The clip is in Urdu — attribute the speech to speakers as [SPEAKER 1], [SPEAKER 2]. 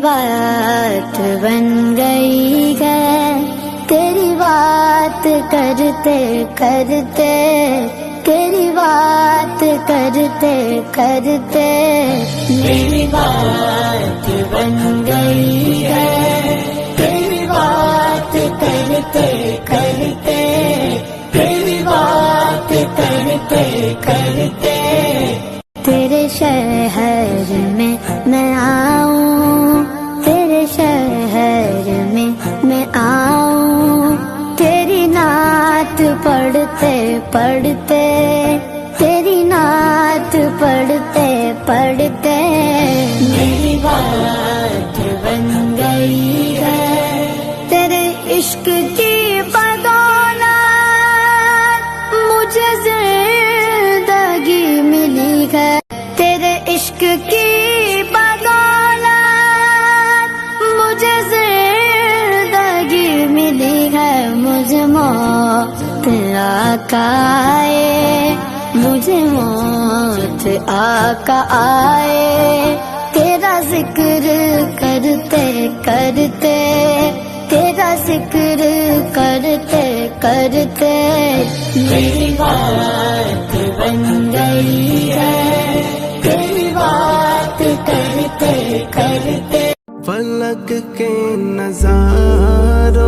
[SPEAKER 1] بات بن گئی ہے، تیری بات کرتے کرتے، تیری بات کرتے کرتے میری بات بن گئی ہے، تیری بات کرتے کرتے، تیری بات کرتے کرتے تیرے شہر میں میں آؤں، تیرے شہر میں آؤں، تیری نعت پڑھتے پڑھتے، تیری نعت پڑھتے پڑھتے میری بات بن گئی ہے، تیرے عشق کی بدولت مجھے زندگی ملی ہے، تیرے عشق کی بدولت مجھے زندگی ملی ہے، مجھے موت آقا آئے، مجھے موت آقا آئے، تیرا ذکر کرتے کرتے، تیرا ذکر کرتے کرتے میری بات بن گئی ہے، تیری بات کرتے کرتے
[SPEAKER 2] فلک کے نظاروں